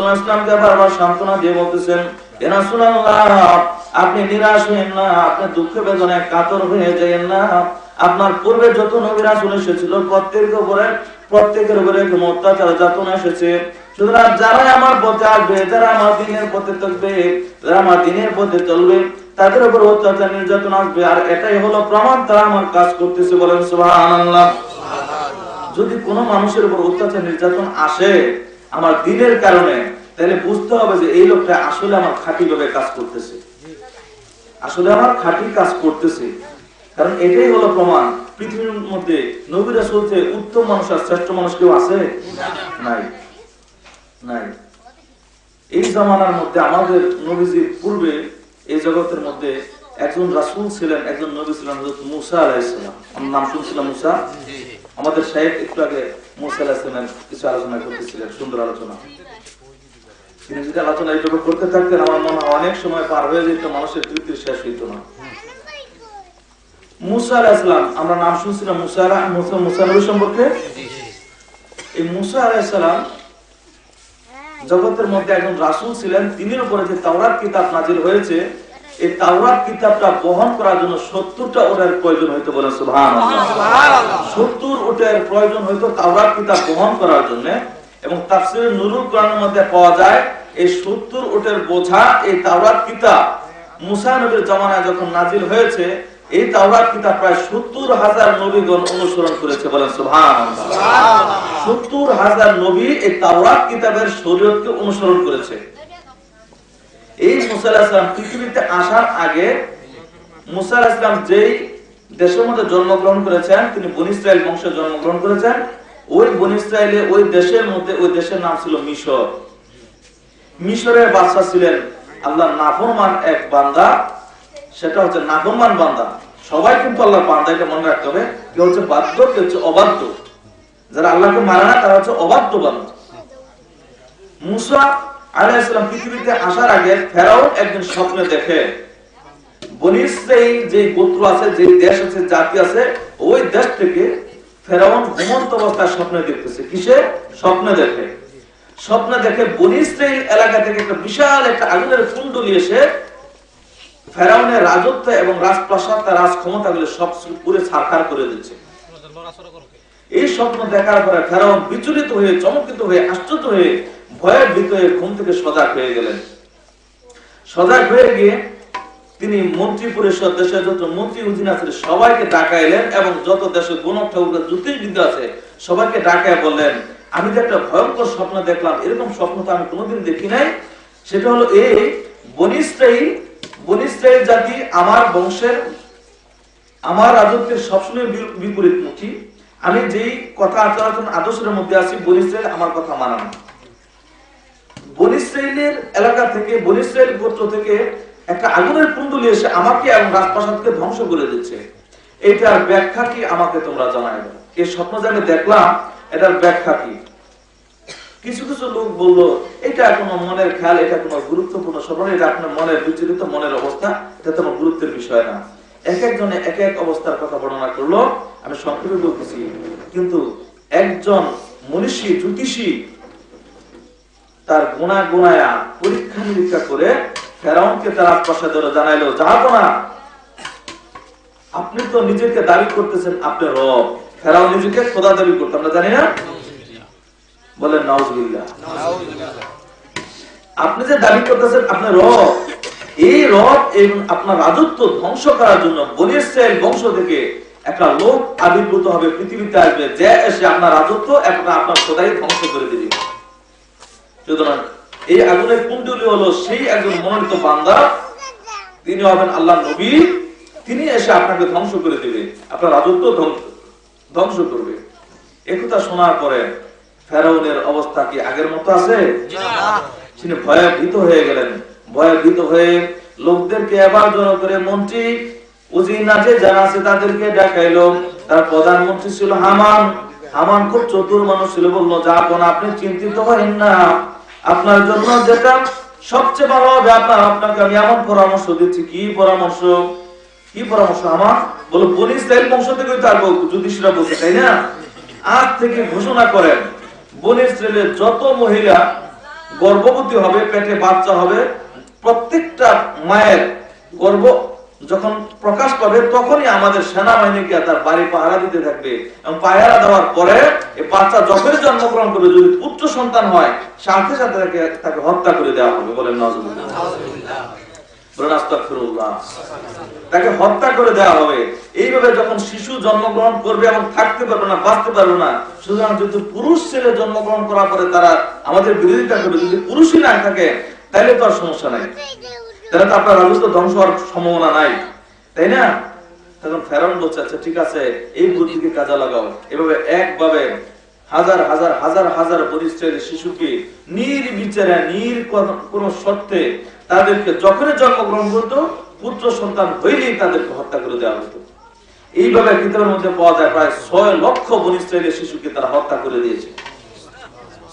সাল্লাল্লাহু আলাইহি ওয়াসাল্লামকে বারবার সান্ত্বনা দিয়ে বলতেছেন, ইয়া রাসূলুল্লাহ, আপনি নিরাশ হবেন না, আপনি দুঃখ বেদনায় কাতর হয়ে যাবেন না। আপনার পূর্বে যত নবী রাসূল এসেছিল প্রত্যেকের উপরে কোনো অত্যাচার যাতনা এসেছে। সুতরাং যারা আমার পথে আসবে, যারা আমার দ্বীনের পথে থাকবে, যারা আমার দ্বীনের পথে চলবে, তাদের উপর অত্যাচার নির্যাতন আসবে। আর এটাই হলো প্রমাণ তারা আমার কাজ করতেছে। বলেন সুবহানাল্লাহ। যদি কোনো মানুষের উপর অত্যাচার নির্যাতন আসে আমার দ্বীনের কারণে, তাহলে বুঝতে হবে যে এই লোকটা আসলে আমার খাঁটি ভাবে কাজ করতেছে, আসলে আমার খাঁটি কাজ করতেছে। কারণ এটাই হলো প্রমাণ। পৃথিবীর মধ্যে নবী রাসূল থেকে উত্তম মানুষ আর শ্রেষ্ঠ মানুষ কেউ আছে? নাই, নাই। এই জামানার মধ্যে আমাদের নবীজির পূর্বে এই জগতের মধ্যে একজন রাসূল ছিলেন, একজন নবী ছিলেন, হযরত মুসা আলাইহিস সালাম। আমার নাম শুনছিলাম মুসা। আমাদের শাইখ একটু আগে মুসা আলাইহিস সালামের কিছু আলোচনা করতেছিলেন, সুন্দর আলোচনা। তিনি যদি আলোচনা এইভাবে করতে থাকতেন, আমার মনে হয় অনেক সময় পার হয়ে যেত, মানুষের তৃপ্তি শেষ হইত না। মুসা আলাইহিস সালাম, আমরা নাম শুনছিলাম মুসা নবী সম্পর্কে। এই মুসা আলাইহিস সালাম জগতের মধ্যে একজন রাসূল ছিলেন। তিনির উপরে যে তাওরাত কিতাব নাযিল হয়েছে, এই তাওরাত কিতাবটা বহন করার জন্য 70টা উটের প্রয়োজন হইতো। বলেন সুবহানাল্লাহ। 70 উটের প্রয়োজন হইতো তাওরাত কিতাব বহন করার জন্য। এবং তাফসীরে নুরুল কোরআনের মধ্যে পাওয়া যায় এই 70 উটের বোঝা এই তাওরাত কিতাব মুসা নবীর জামানায় যখন নাযিল হয়েছে, এই তাওরাত কিতাব প্রায় 70,000 নবীগণ অনুসরণ করেছে। বলেন সুবহানাল্লাহ। 70,000 নবী এই তাওরাত কিতাবের শরীয়তকে অনুসরণ করেছে। এই মুসা আলাইহিস সালাম পৃথিবীতে আসার আগে মুসা আলাইহিস সালাম যেই দেশের মধ্যে জন্মগ্রহণ করেছেন, তিনি বনী ইসরাইল বংশে জন্মগ্রহণ করেছেন। ওই বনী ইসরাইলে ওই দেশের মধ্যে ওই দেশের নাম ছিল মিশর। মিশরের বাদশা ছিলেন আল্লাহর নাফরমান এক বান্দা, সেটা হচ্ছে নাফরমান বান্দা। সবাই কিন্তু আল্লাহর বান্দা, এটা মনে রাখতে হবে। কেউ হচ্ছে বাধ্য, কেউ হচ্ছে অবাধ্য। যারা আল্লাহকে মানে না তারা হচ্ছে অবাধ্য বান্দা। মুসা আলাইহিস সালাম পৃথিবীতে আসার আগে ফেরাউন একদিন স্বপ্নে দেখে বনী ইসরাইল যে গোত্র আছে, যে দেশ আছে, জাতি আছে, ওই দেশ থেকে ফেরাউন ঘুমন্ত অবস্থায় স্বপ্নে দেখতেছে। কিসে? স্বপ্নে দেখে। স্বপ্নে দেখে বনী ইসরাইল এলাকা থেকে একটা বিশাল একটা আগুনের কুণ্ডলী এসে ফেরাউনের রাজত্ব এবং রাজপ্রাসাদ, তার রাজ ক্ষমতাগুলো সব পুরো ছারখার করে দিচ্ছে। এই স্বপ্ন দেখার পরে ফেরাউন বিচলিত হয়ে, চমকিত হয়ে, আশ্চর্য হয়ে, ভয়ে ভীত হয়ে ঘুম থেকে সজাগ হয়ে গেলেন। সজাগ হয়ে গিয়ে তিনি মন্ত্রী পরিষদ, দেশের যত মন্ত্রী উজির আছে সবাইকে ডাকাইলেন এবং যত দেশে গণক ঠাকুর জ্যোতির্বিদ আছে সবাইকে ডাকায় বললেন, আমি যে একটা ভয়ঙ্কর স্বপ্ন দেখলাম, এরকম স্বপ্ন তো আমি কোনোদিন দেখি নাই। সেটা হলো এই বনী ইসরাইল জাতি আমার বংশের, আমার রাজত্বের সবসময় বিপরীতমুখী। আমি যেই কথা আচরণ আদর্শের মধ্যে আছি, বনী ইসরাইল আমার কথা মানে না। বনী ইসরাইলের এলাকা থেকে, বনী ইসরাইল গোত্র থেকে একটা আগুনের কুণ্ডলী এসে আমাকে এবং রাজপ্রাসাদকে ধ্বংস করে দিচ্ছে। এটার ব্যাখ্যা কি আমাকে তোমরা জানাই দাও। এই স্বপ্ন যে আমি দেখলাম, এটার ব্যাখ্যা কি? কিছু কিছু লোক বললো এটা কোনো মনের খেয়াল, এটা কোনো গুরুত্বপূর্ণ স্বপ্ন, এটা আপনার মনের বিচলিত মনের অবস্থা, এটা তোমার গুরুত্বের বিষয় না। এক একজনে এক এক অবস্থার কথা বর্ণনা করলো, আমি সংক্ষেপে বলতেছি। কিন্তু একজন মনীষী জ্যোতিষী তার গুণায়া পরীক্ষা নিরীক্ষা করে ফেরাউনকে তার রাজপ্রাসাদে জানাইলো, জাহাপনা, আপনি তো নিজেকে দাবি করতেছেন আপনি রব। ফেরাউন নিজেকে খোদা দাবি করতে, আমরা জানি না? বলেন নাউজুবিল্লাহ। আপনি যে দাবি করতেছেন আপনি রব, এই রব এবং আপনার রাজত্ব ধ্বংস করার জন্য বনী ইসরাইল বংশ থেকে একটা লোক আবির্ভূত হবে, পৃথিবীতে আসবে, যে এসে আপনার রাজত্ব আপনার খোদাই ধ্বংস করে দিবে। সুতরাং এই আগুনের কুণ্ডলী হলো সেই একজন মনোনীত বান্দা, তিনি হবেন আল্লাহর নবী। তিনি এসে আপনাকে ধ্বংস করে দিবে, আপনার রাজত্ব ধ্বংস করবে। একথা শোনার পরে ফেরাউনের অবস্থা কি আগের মতো আছে? তিনি ভয়ে ভীত হয়ে গেলেন। ভয়ে ভীত হয়ে লোকদেরকে এবার জড়ো করে মন্ত্রী উজির নাচে যারা আছে তাদেরকে ডাকাইলো। তার প্রধানমন্ত্রী ছিল হামান। হামান খুব চতুর মানুষ ছিল। বললো, জাহাপনা, আপনি চিন্তিত হবেন না, আপনার জন্য যেটা সবচেয়ে ভালো হবে, আপনাকে আমি এমন পরামর্শ দিচ্ছি। কি পরামর্শ? আমার বলো, বনী ইসরাইল বংশ থেকে তার জ্যোতিষীরা বলছে, তাই না? আজ থেকে ঘোষণা করেন বনী ইসরাইলের যত মহিলা গর্ভবতী হবে, পেটে বাচ্চা হবে, প্রত্যেকটা মায়ের গর্ভ যখন প্রকাশ পাবে তখনই আমাদের সেনাবাহিনীকে তার বাড়ি পাহারা দিতে থাকবে, এবং পাহারা দেওয়ার পরে এই বাচ্চা যখনই জন্মগ্রহণ করবে, যদি পুত্র সন্তান হয় সাথে সাথে তাকে হত্যা করে দেওয়া হবে। বলেন নাউজুবিল্লাহ, বলেন আস্তাগফিরুল্লাহ। তাকে হত্যা করে দেওয়া হবে। এইভাবে যখন শিশু জন্মগ্রহণ করবে এবং থাকতে পারবে না, বাঁচতে পারবে না, সুতরাং যদি পুরুষ ছেলে জন্মগ্রহণ করার পরে তারা আমাদের বিরোধিতা করবে, যদি পুরুষই না থাকে তাহলে তো আর সমস্যা নাই, তাহলে তো আপনার রাজত্ব ধ্বংস হওয়ার সম্ভাবনা নাই, তাই না? তখন ফেরাউন বলছে আচ্ছা ঠিক আছে, এই বুদ্ধিকে কাজে লাগাও। এভাবে একভাবে হাজার হাজার হাজার হাজার পরিশ্রমের শিশুকে নির্বিচারে কোন শর্তে তাদেরকে যখনই জন্মগ্রহণ করতো পুত্র সন্তান হইলেই তাদেরকে হত্যা করে দেওয়া হতো। এইভাবে কিতাবের মধ্যে পাওয়া যায় প্রায় 6 লক্ষ বনী ইসরাইলের শিশুকে তারা হত্যা করে দিয়েছে।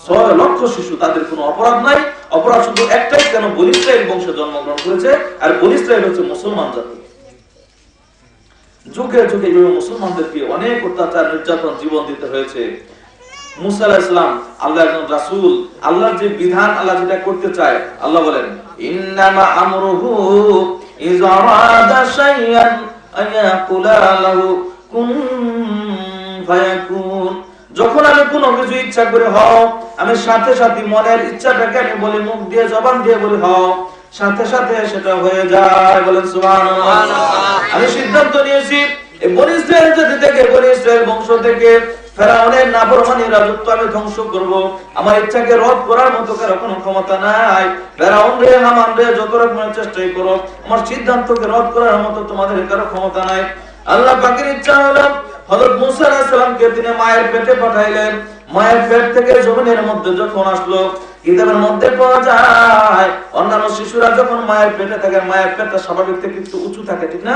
6 লক্ষ শিশু, তাদের কোনো অপরাধ নাই, অপরাধ শুধু একটাই, কেন বনী ইসরাইল বংশে জন্মগ্রহণ করেছে, আর বনী ইসরাইল হচ্ছে মুসলমান জাতি। যুগে যুগে এইভাবে মুসলমানদেরকে অনেক অত্যাচার নির্যাতন জীবন দিতে হয়েছে। মুসা আলাইহিস সালাম আল্লাহর একজন রাসূল, আল্লাহর যে বিধান আল্লাহ যেটা করতে চায়, আল্লাহ বলেন ইন্নামা আমরুহু ইযা আরাদা শাইআন আয়াকুলা লাহু কুন ফায়াকুন। যখন আমি কোনো কিছু ইচ্ছা করে হও, আমি সাথে সাথে মনের ইচ্ছাটাকে আমি বলি, মুখ দিয়ে জবান দিয়ে বলি হও, সাথে সাথে সেটা হয়ে যায়। বলেন সুবহানাল্লাহ। আমি সিদ্ধান্ত নিয়েছি এই বনী ইসরাইল জাতি থেকে, বনী ইসরাইল বংশ থেকে ফেরাউনের নাফরমানি রাজত্ব আমি ধ্বংস করব। আমার ইচ্ছাকে রদ করার মতো কারো কোনো ক্ষমতা নাই। ফেরাউন রে, হামান রে, যত রকমের চেষ্টাই করো, আমার সিদ্ধান্তকে রদ করার মতো তোমাদের কারো ক্ষমতা নাই। আল্লাহ পাকের ইচ্ছা হলো হযরত মুসা আলাইহিস সালামকে তিনি মায়ের পেটে পাঠাইলেন। মায়ের পেট থেকে জমিনের মধ্যে যখন আসলো, কিতাবের মধ্যে পাওয়া যায় অন্যান্য শিশুরা যখন মায়ের পেটে থাকে, মায়ের পেটটা স্বাভাবিক থেকে একটু উঁচু থাকে, ঠিক না?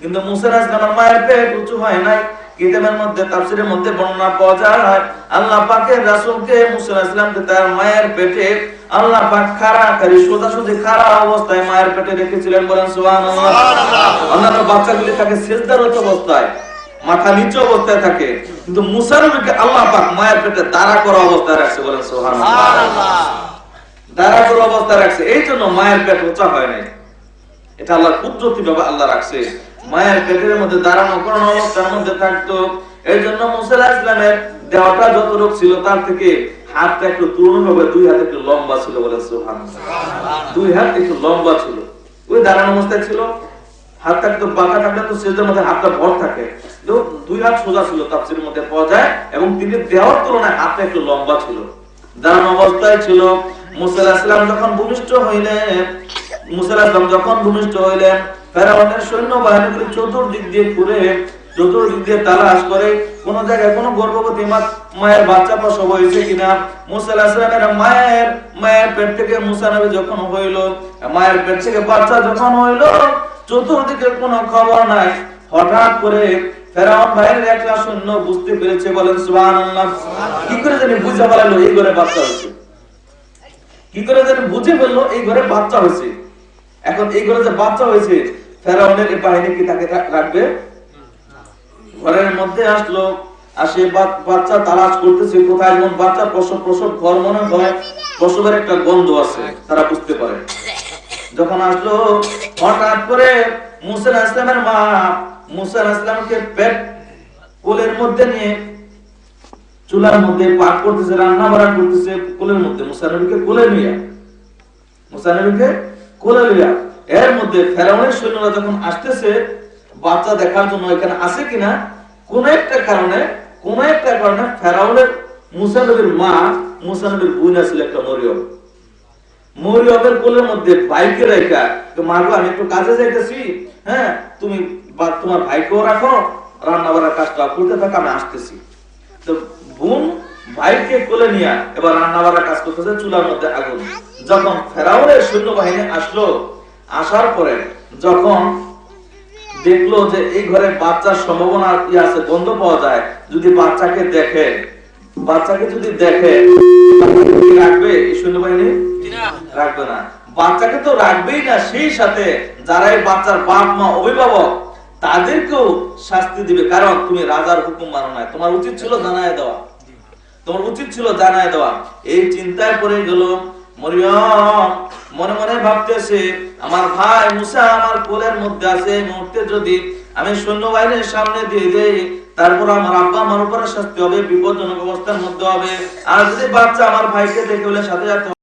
কিন্তু মুসা আলাইহিস সালামের মায়ের পেট উঁচু হয় নাই। কিতাবের মধ্যে তাফসীরের মধ্যে বর্ণনা পাওয়া যায় আল্লাহ পাকের রাসূলকে মুসা আলাইহিস সালামকে তার মায়ের পেটে আল্লাহ পাক খাড়াখাড়ি সোজাসুজি খাড়া অবস্থায় মায়ের পেটে রেখেছিলেন। বলেন সুবহানাল্লাহ। অন্যান্য বাচ্চাগুলি থাকে সিজদারত অবস্থায়, মাথা নিচু অবস্থায় থাকে, কিন্তু মুসা নবীকে আল্লাহ পাক মায়ের পেটে দাঁড়া করা অবস্থায় রাখছে। বলেন সুবহানাল্লাহ। দাঁড়া করা অবস্থায় রাখছে, এই জন্য মায়ের পেট উঁচা হয় নাই। এটা আল্লাহর কুদরতি ভাবে আল্লাহ রাখছে। মায়ের পেটের মধ্যে দাঁড়ানো করানো অবস্থার মধ্যে থাকতো। এই জন্য মুসা আলাইহিস সালামের দেহটা যতটুকু ছিল তার থেকে হাতটা একটু তুলনাভাবে 2 হাত একটু লম্বা ছিল। বলেন সুবহানাল্লাহ। 2 হাত একটু লম্বা ছিল, ওই দাঁড়ানো অবস্থায় ছিল। হাতটা একটু বাঁকা থাকলে তো সেজদার মধ্যে হাতটা ভর থাকে, 2 হাত সোজা ছিল তাফসীরের মধ্যে পাওয়া যায়, এবং তিনি দেহর তুলনায় হাতটা একটু লম্বা ছিল, দাঁড়ানো অবস্থায় ছিল। মুসা আলাইহিস সালাম যখন ভূমিষ্ঠ হইলেন, ফেরাউনের সৈন্যবাহিনীগুলো চতুর্দিক দিয়ে ঘুরে, চতুর্দিক দিয়ে তালাশ করে কোন জায়গায় কোন গর্ভবতী মায়ের বাচ্চা প্রসব হয়েছে কিনা। মুসা আলাইহিস সালামের মায়ের পেট থেকে মুসা নবী যখন হইল, মায়ের পেট থেকে বাচ্চা যখন হইল, চতুর্দিকে কোনো খবর নাই। হঠাৎ করে ফেরাউন ভাইয়ের একটা সৈন্য বুঝতে পেরেছে। বলেন সুবহানাল্লাহ। কি করে জানি বুঝে ফেললো এই ঘরে বাচ্চা হয়েছে, কি করে জানি বুঝে ফেললো এই ঘরে বাচ্চা হয়েছে। এখন এই ঘরে যে বাচ্চা হয়েছে, ফেরাউনের এই বাহিনী কি তাকে রাখবে? ঘরের মধ্যে আসলো, আসে বাচ্চা তালাশ করতেছে কোথায় এমন বাচ্চা প্রসব ঘর মনে হয়, প্রসবের একটা গন্ধ আছে, তারা বুঝতে পারে। যখন আসলো, হঠাৎ করে মুসা আলাইহিস সালামের মা মুসা আলাইহিস সালামকে পেট কোলের মধ্যে নিয়ে চুলার মধ্যে পাক করতেছে, রান্না বাড়া করতেছে কোলের মধ্যে, মুসা নবীকে কোলে নিয়ে, এর মধ্যে ফেরাউনের সৈন্যরা যখন আসতেছে বাচ্চা দেখার জন্য এখানে আছে কিনা, কোন একটা কারণে ফেরাউনের মুসা নবীর মা, মুসা নবীর বোন ছিল একটা মরিয়মের কোলের মধ্যে ভাইকে রেখা, তো মাগো আমি একটু কাজে যাইতেছি, হ্যাঁ তুমি তোমার ভাইকেও রাখো, রান্না বাড়ার কাজটা করতে থাকো, আমি আসতেছি। তো বোন ভাইকে কোলে নিয়ে এবার রান্না বাড়ার কাজ করতেছে, চুলার মধ্যে আগুন। যখন ফেরাউনের সৈন্যবাহিনী আসলো, আসার পরে যখন দেখলো যে এই ঘরে বাচ্চার সম্ভাবনা আছে, গন্ধ পাওয়া যায়, যদি বাচ্চাকে দেখে রাখবে এই সৈন্যবাহিনী? রাখবে না। বাচ্চাকে তো রাখবেই না, সেই সাথে যারা এই বাচ্চার বাপ মা অভিভাবক তাদেরকেও শাস্তি দিবে, কারণ তুমি রাজার হুকুম মানো না, তোমার উচিত ছিল জানায় দেওয়া। তোমার উচিত ছিল জানায় দেওয়া। এই চিন্তায় পড়ে গেল মরিয়ম, মনে মনে ভাবতেছে আমার ভাই মুসা আমার কোলের মধ্যে আছে, এই মুহূর্তে যদি আমি সৈন্যবাহিনীর সামনে দিয়ে দেই তারপর আমার আব্বা আমার উপরে শাস্তি হবে, বিপজ্জনক অবস্থার মধ্যে হবে। আর যদি বাচ্চা আমার ভাইকে দেখে বলে সাথে সাথে